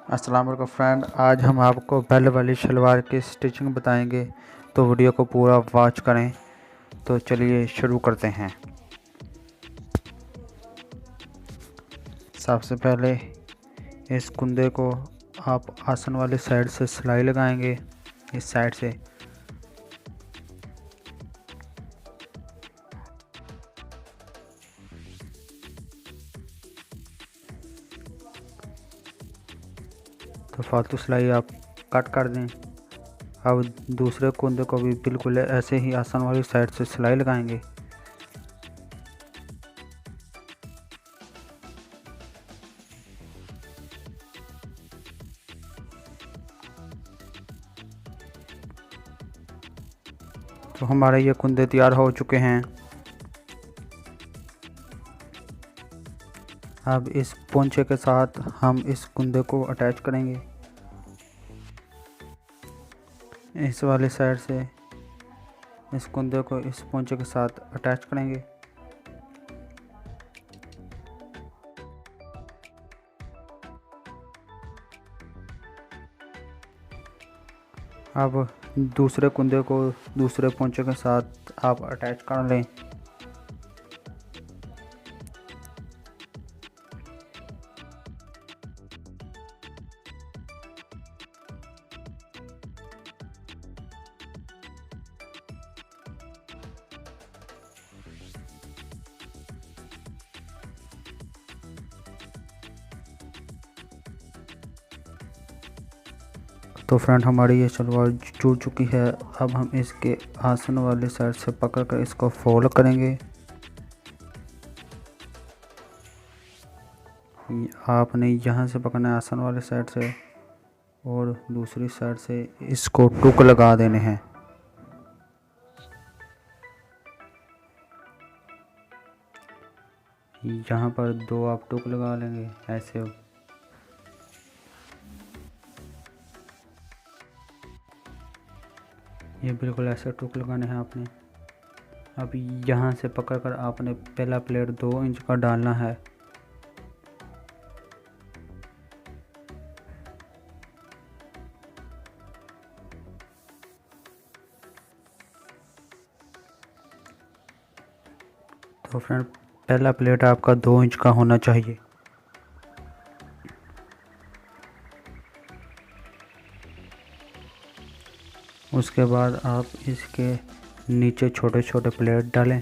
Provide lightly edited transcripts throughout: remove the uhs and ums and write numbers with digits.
अस्सलाम वालेकुम फ्रेंड, आज हम आपको बेल वाली शलवार की स्टिचिंग बताएंगे, तो वीडियो को पूरा वॉच करें। तो चलिए शुरू करते हैं। सबसे पहले इस कुंदे को आप आसन वाली साइड से सिलाई लगाएंगे, इस साइड से। तो फालतू सिलाई आप कट कर दें। अब दूसरे कुंदे को भी बिल्कुल ऐसे ही आसन वाली साइड से सिलाई लगाएंगे। तो हमारे ये कुंदे तैयार हो चुके हैं। अब इस पोंचे के साथ हम इस कुंदे को अटैच करेंगे, इस वाली साइड से इस कुंदे को इस पोंचे के साथ अटैच करेंगे। अब दूसरे कुंदे को दूसरे पोंचे के साथ आप अटैच कर लें। तो फ्रेंड, हमारी ये शलवार जुड़ चुकी है। अब हम इसके आसन वाले साइड से पकड़कर इसको फोल्ड करेंगे। आपने यहाँ से पकड़ना है आसन वाले साइड से, और दूसरी साइड से इसको टुक लगा देने हैं। यहाँ पर दो आप टुक लगा लेंगे ऐसे। ये बिल्कुल ऐसे टुक लगाने हैं आपने। अब यहाँ से पकड़कर आपने पहला प्लेट 2 इंच का डालना है। तो फ्रेंड, पहला प्लेट आपका 2 इंच का होना चाहिए। उसके बाद आप इसके नीचे छोटे छोटे प्लेट डालें।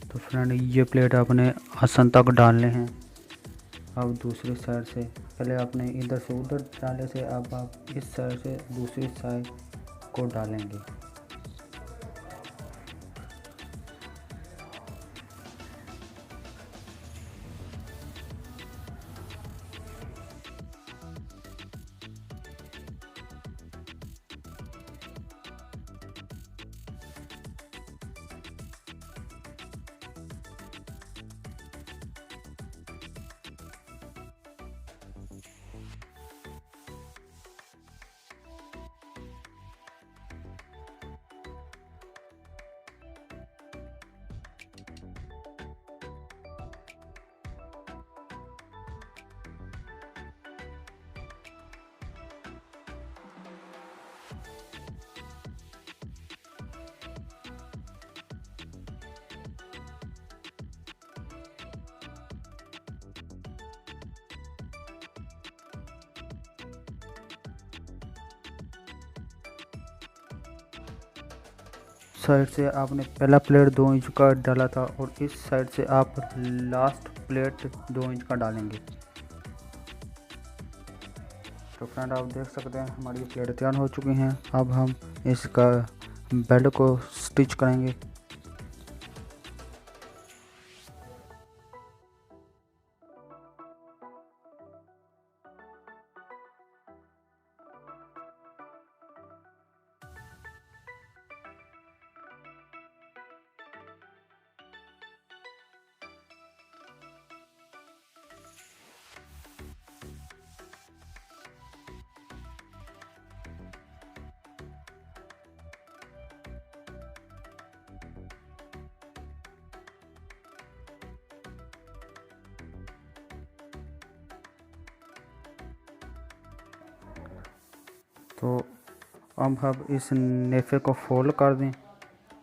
तो फ्रेंड, ये प्लेट आपने आसन तक डालने हैं। अब दूसरी साइड से पहले आपने इधर से उधर डाले से, अब आप इस साइड से दूसरी साइड को डालेंगे। साइड से आपने पहला प्लेट 2 इंच का डाला था, और इस साइड से आप लास्ट प्लेट 2 इंच का डालेंगे। तो फ्रेंड आप देख सकते हैं हमारी प्लेट तैयार हो चुकी हैं। अब हम इसका बेल्ट को स्टिच करेंगे। तो अब हम इस नेफे को फोल्ड कर दें,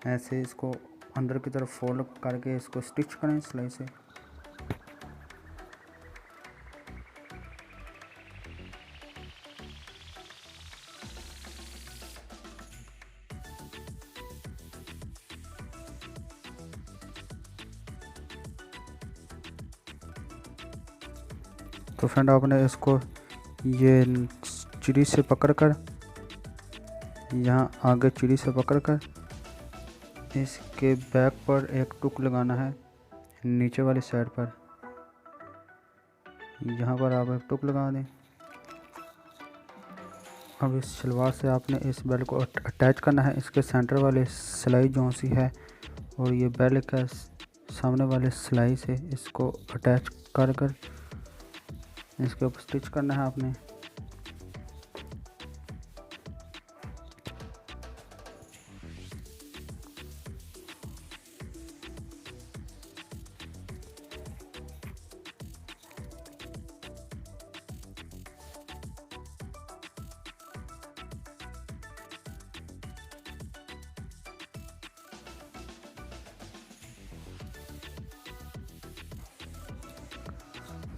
ऐसे इसको अंदर की तरफ फोल्ड करके इसको स्टिच करें सिलाई से। तो फ्रेंड आपने इसको ये चिड़ी से पकड़कर, यहाँ आगे चिड़ी से पकड़कर इसके बैक पर एक टुक लगाना है, नीचे वाली साइड पर। यहाँ पर आप एक टुक लगा दें। अब इस शलवार से आपने इस बेल्ट को अटैच करना है इसके सेंटर वाले सिलाई जो सी है, और ये बेल्ट का सामने वाले सिलाई से इसको अटैच कर कर इसके ऊपर स्टिच करना है आपने।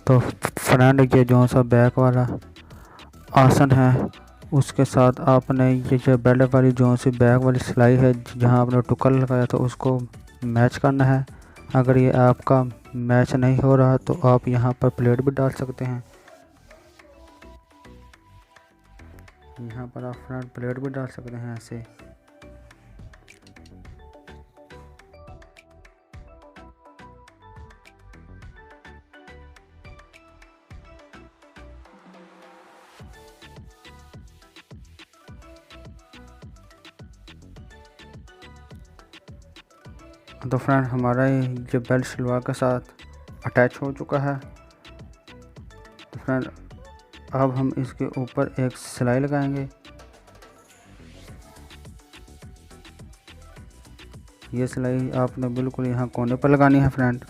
तो फ्रेंड ये जो सा बैक वाला आसन है उसके साथ आपने ये जो बेल्ट वाली जो सी बैक वाली सिलाई है जहां आपने टुकड़ लगाया था उसको मैच करना है। अगर ये आपका मैच नहीं हो रहा तो आप यहां पर प्लेट भी डाल सकते हैं। यहाँ पर आप फ्रंट प्लेट भी डाल सकते हैं ऐसे। तो फ्रेंड हमारा ये बेल्ट शलवार के साथ अटैच हो चुका है। तो फ्रेंड अब हम इसके ऊपर एक सिलाई लगाएंगे। ये सिलाई आपने बिल्कुल यहाँ कोने पर लगानी है फ्रेंड।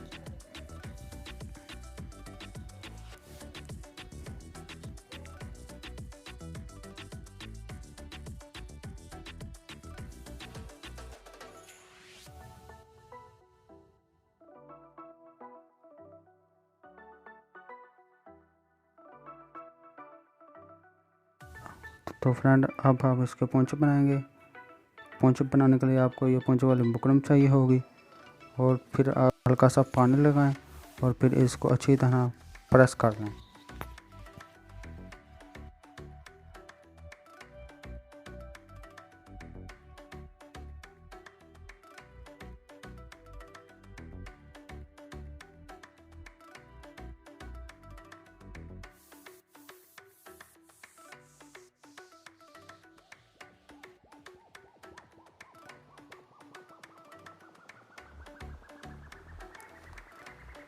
तो फ्रेंड अब आप इसके पोंचे बनाएंगे। पोंचे बनाने के लिए आपको ये पोंचे वाली बुकरम चाहिए होगी, और फिर आप हल्का सा पानी लगाएं और फिर इसको अच्छी तरह प्रेस कर लें।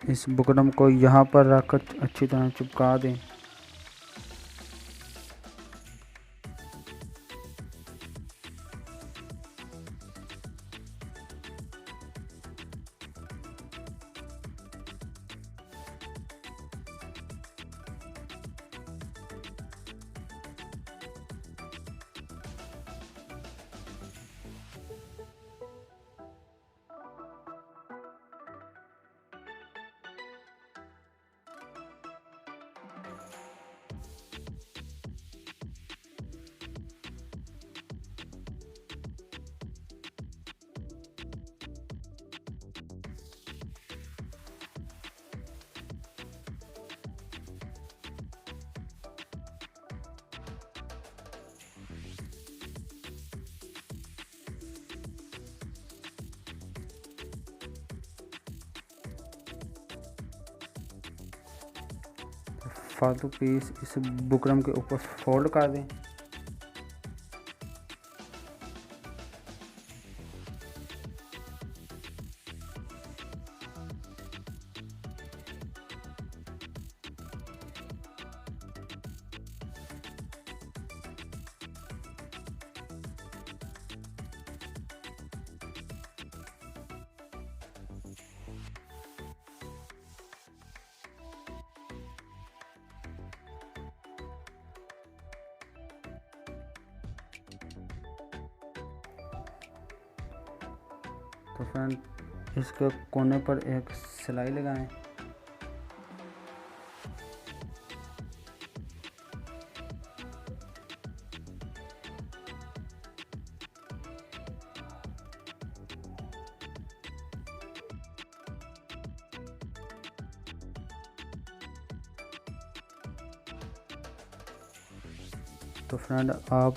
इस बुकरम को यहाँ पर रखकर अच्छी तरह चिपका दें। फालतू पीस इस बुकरम के ऊपर फोल्ड कर दें। तो फ्रेंड इसके कोने पर एक सिलाई लगाएं। तो फ्रेंड आप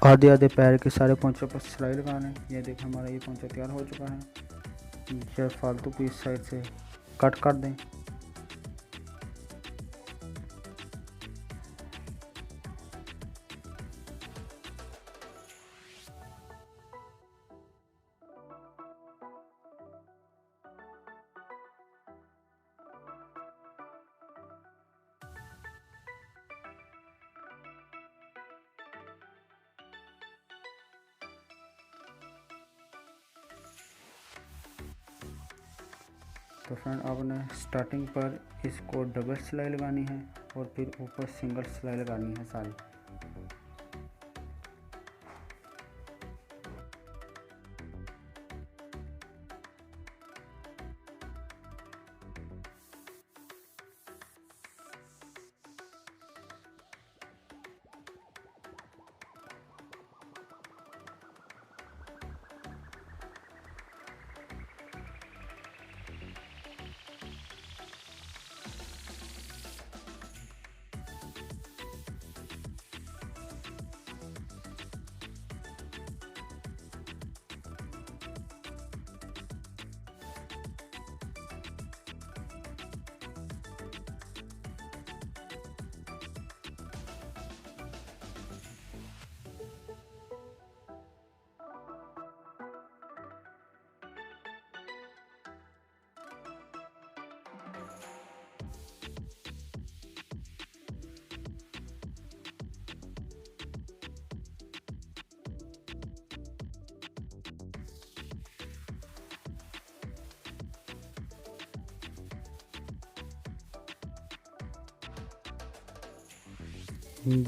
आधे आधे पैर के सारे पोंचों पर सिलाई लगा लें। ये देखिए हमारा ये पोंचा तैयार हो चुका है। ये फालतू पीस साइड से कट कर दें। तो फ्रेंड आपने स्टार्टिंग पर इसको डबल सिलाई लगानी है और फिर ऊपर सिंगल सिलाई लगानी है सारी।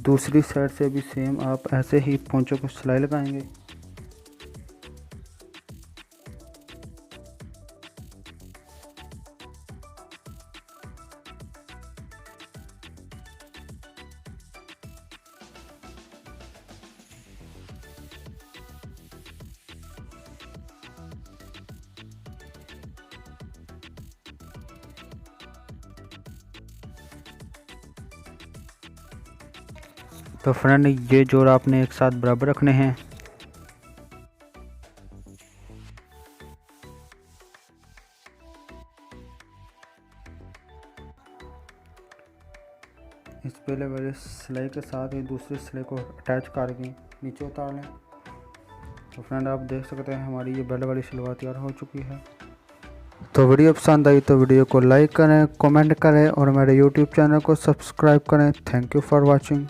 दूसरी साइड से भी सेम आप ऐसे ही पोंचों को सिलाई लगाएंगे। तो फ्रेंड ये जोड़ आपने एक साथ बराबर रखने हैं। इस पहले वाले सिलाई के साथ ही दूसरी सिलाई को अटैच करके नीचे उतार लें। तो फ्रेंड आप देख सकते हैं हमारी ये बेल्ट वाली सलवार तैयार हो चुकी है। तो वीडियो पसंद आई तो वीडियो को लाइक करें, कमेंट करें और मेरे यूट्यूब चैनल को सब्सक्राइब करें। Thank you for watching.